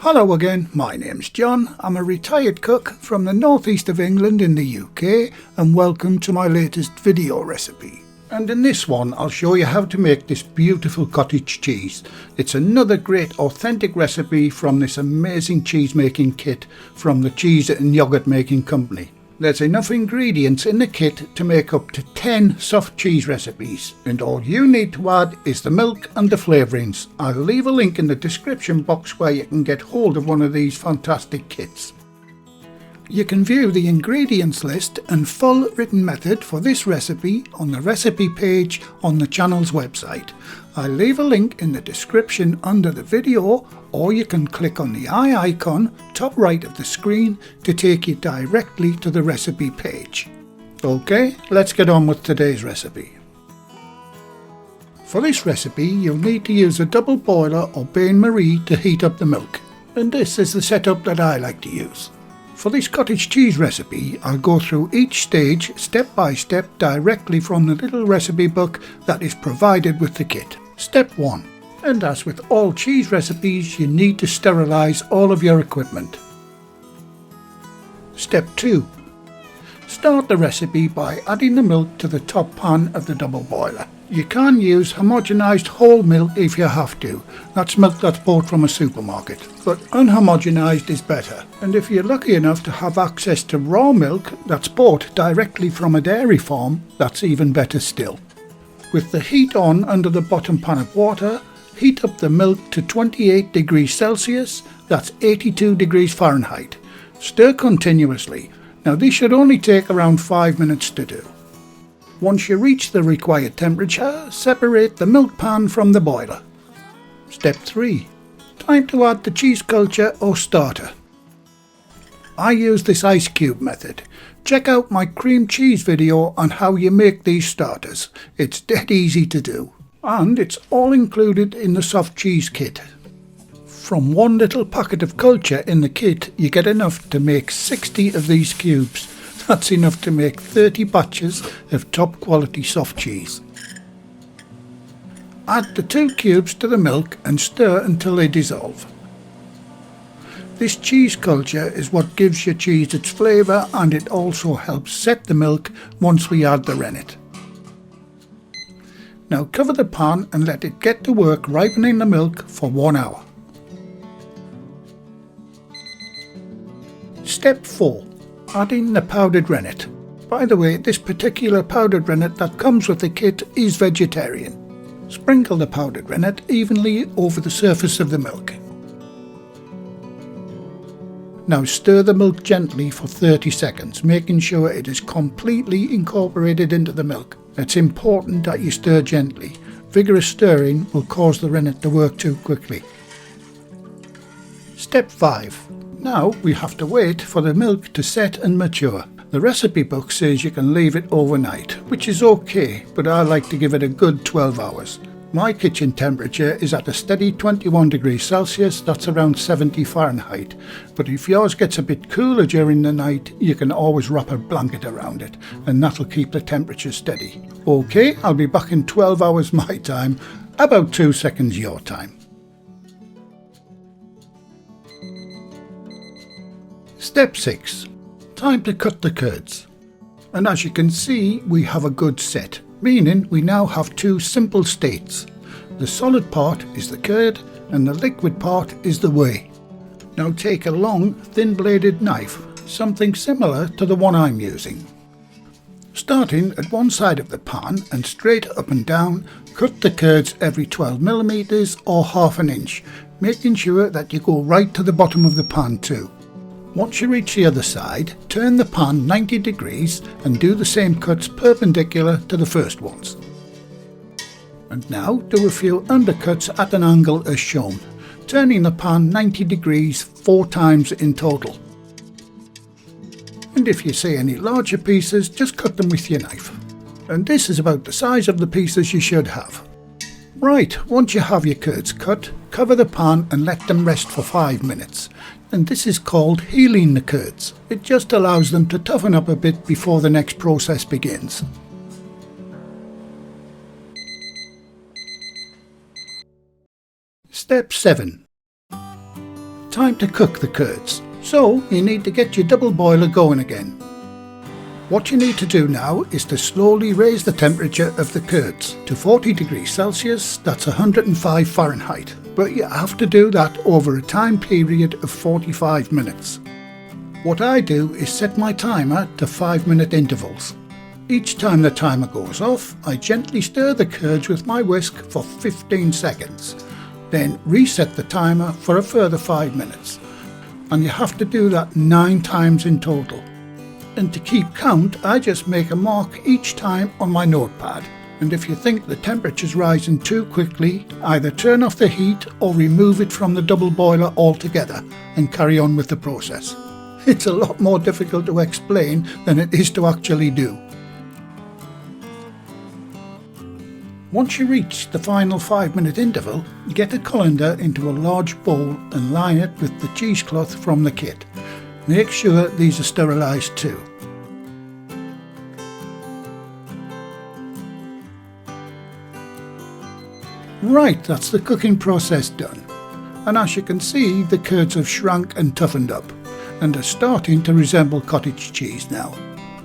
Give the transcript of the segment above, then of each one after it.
Hello again, my name's John. I'm a retired cook from the northeast of England in the UK, and welcome to my latest video recipe. And in this one I'll show you how to make this beautiful cottage cheese. It's another great authentic recipe from this amazing cheese making kit from the cheese and yogurt making company. There's enough ingredients in the kit to make up to 10 soft cheese recipes, and all you need to add is the milk and the flavourings. I'll leave a link in the description box where you can get hold of one of these fantastic kits. You can view the ingredients list and full written method for this recipe on the recipe page on the channel's website. I'll leave a link in the description under the video, or you can click on the eye icon top right of the screen to take you directly to the recipe page. Okay, let's get on with today's recipe. For this recipe you'll need to use a double boiler or bain-marie to heat up the milk, and this is the setup that I like to use. For this cottage cheese recipe, I'll go through each stage step by step directly from the little recipe book that is provided with the kit. Step 1. And as with all cheese recipes, you need to sterilise all of your equipment. Step 2. Start the recipe by adding the milk to the top pan of the double boiler. You can use homogenised whole milk if you have to. That's milk that's bought from a supermarket. But unhomogenised is better. And if you're lucky enough to have access to raw milk that's bought directly from a dairy farm, that's even better still. With the heat on under the bottom pan of water, heat up the milk to 28 degrees Celsius, that's 82 degrees Fahrenheit. Stir continuously. Now this should only take around 5 minutes to do. Once you reach the required temperature, separate the milk pan from the boiler. Step 3. Time to add the cheese culture or starter. I use this ice cube method. Check out my cream cheese video on how you make these starters. It's dead easy to do. And it's all included in the soft cheese kit. From one little packet of culture in the kit, you get enough to make 60 of these cubes. That's enough to make 30 batches of top quality soft cheese. Add the 2 cubes to the milk and stir until they dissolve. This cheese culture is what gives your cheese its flavour, and it also helps set the milk once we add the rennet. Now cover the pan and let it get to work ripening the milk for 1 hour. Step 4. Adding the powdered rennet. By the way, this particular powdered rennet that comes with the kit is vegetarian. Sprinkle the powdered rennet evenly over the surface of the milk. Now stir the milk gently for 30 seconds, making sure it is completely incorporated into the milk. It's important that you stir gently. Vigorous stirring will cause the rennet to work too quickly. Step 5. Now we have to wait for the milk to set and mature. The recipe book says you can leave it overnight, which is okay, but I like to give it a good 12 hours. My kitchen temperature is at a steady 21 degrees Celsius, that's around 70 Fahrenheit. But if yours gets a bit cooler during the night, you can always wrap a blanket around it, and that'll keep the temperature steady. Okay, I'll be back in 12 hours my time, about 2 seconds your time. Step 6. Time to cut the curds. And as you can see, we have a good set, meaning we now have 2 simple states. The solid part is the curd and the liquid part is the whey. Now take a long, thin-bladed knife, something similar to the one I'm using. Starting at one side of the pan and straight up and down, cut the curds every 12 millimeters or half an inch, making sure that you go right to the bottom of the pan too. Once you reach the other side, turn the pan 90 degrees and do the same cuts perpendicular to the first ones. And now do a few undercuts at an angle as shown, turning the pan 90 degrees 4 times in total. And if you see any larger pieces, just cut them with your knife. And this is about the size of the pieces you should have. Right, once you have your curds cut, cover the pan and let them rest for 5 minutes. And this is called healing the curds. It just allows them to toughen up a bit before the next process begins. Step 7. time to cook the curds. So you need to get your double boiler going again. What you need to do now is to slowly raise the temperature of the curds to 40 degrees Celsius, that's 105 Fahrenheit. But you have to do that over a time period of 45 minutes. What I do is set my timer to 5-minute intervals. Each time the timer goes off, I gently stir the curds with my whisk for 15 seconds. Then reset the timer for a further 5 minutes. And you have to do that 9 times in total. And to keep count, I just make a mark each time on my notepad. And if you think the temperature's rising too quickly, either turn off the heat or remove it from the double boiler altogether and carry on with the process. It's a lot more difficult to explain than it is to actually do. Once you reach the final 5-minute interval, get a colander into a large bowl and line it with the cheesecloth from the kit. Make sure these are sterilised too. Right, that's the cooking process done. And as you can see, the curds have shrunk and toughened up and are starting to resemble cottage cheese now.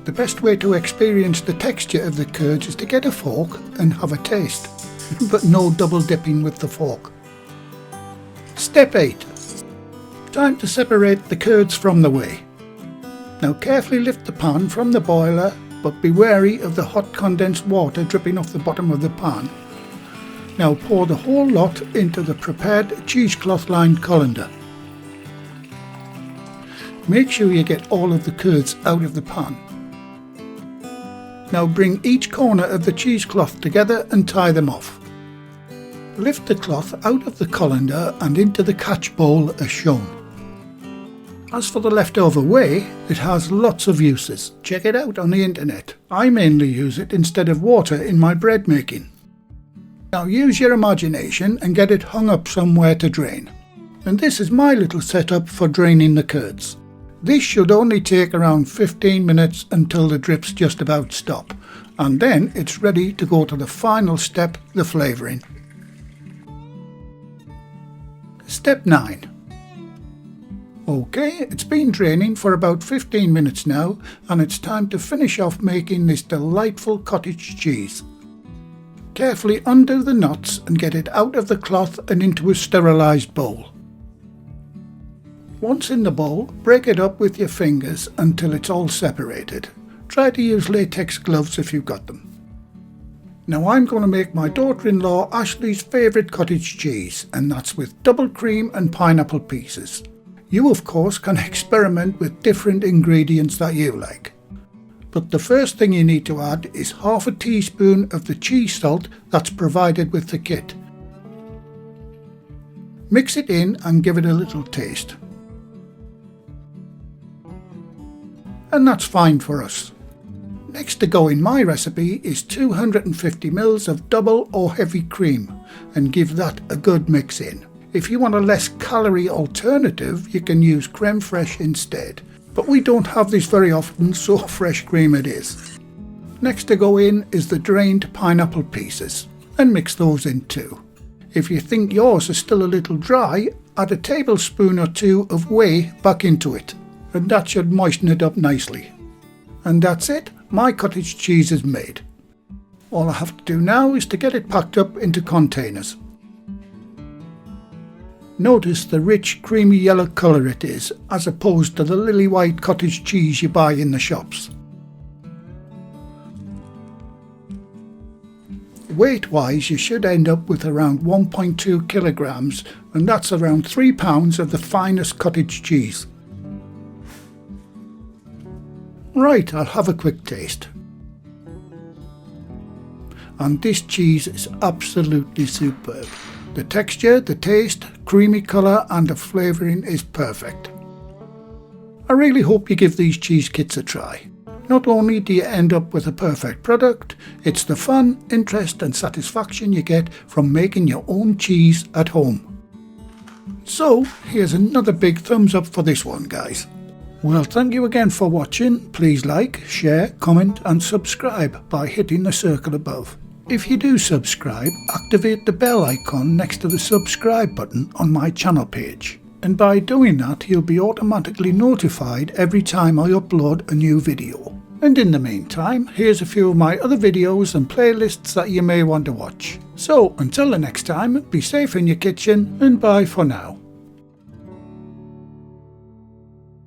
The best way to experience the texture of the curds is to get a fork and have a taste, but no double dipping with the fork. Step 8. Time to separate the curds from the whey. Now carefully lift the pan from the boiler, but be wary of the hot condensed water dripping off the bottom of the pan. Now pour the whole lot into the prepared cheesecloth lined colander. Make sure you get all of the curds out of the pan. Now bring each corner of the cheesecloth together and tie them off. Lift the cloth out of the colander and into the catch bowl as shown. As for the leftover whey, it has lots of uses. Check it out on the internet. I mainly use it instead of water in my bread making. Now use your imagination and get it hung up somewhere to drain. And this is my little setup for draining the curds. This should only take around 15 minutes until the drips just about stop. And then it's ready to go to the final step, the flavouring. Step 9. Okay, it's been draining for about 15 minutes now, and it's time to finish off making this delightful cottage cheese. Carefully undo the knots and get it out of the cloth and into a sterilised bowl. Once in the bowl, break it up with your fingers until it's all separated. Try to use latex gloves if you've got them. Now I'm going to make my daughter-in-law Ashley's favourite cottage cheese, and that's with double cream and pineapple pieces. You of course can experiment with different ingredients that you like. But the first thing you need to add is half a teaspoon of the cheese salt that's provided with the kit. Mix it in and give it a little taste. And that's fine for us. Next to go in my recipe is 250 ml of double or heavy cream, and give that a good mix in. If you want a less calorie alternative, you can use creme fraiche instead. But we don't have this very often, so fresh cream it is. Next to go in is the drained pineapple pieces, and mix those in too. If you think yours is still a little dry, add a tablespoon or 2 of whey back into it, and that should moisten it up nicely. And that's it, my cottage cheese is made. All I have to do now is to get it packed up into containers. Notice the rich creamy yellow colour it is, as opposed to the lily white cottage cheese you buy in the shops. Weight wise, you should end up with around 1.2 kilograms, and that's around 3 pounds of the finest cottage cheese. Right, I'll have a quick taste. And this cheese is absolutely superb. The texture, the taste, creamy colour and the flavouring is perfect. I really hope you give these cheese kits a try. Not only do you end up with a perfect product, it's the fun, interest and satisfaction you get from making your own cheese at home. So here's another big thumbs up for this one, guys. Well, thank you again for watching. Please like, share, comment and subscribe by hitting the circle above. If you do subscribe, activate the bell icon next to the subscribe button on my channel page. and by doing that you'll be automatically notified every time I upload a new video. And in the meantime, here's a few of my other videos and playlists that you may want to watch. So until the next time, be safe in your kitchen and bye for now.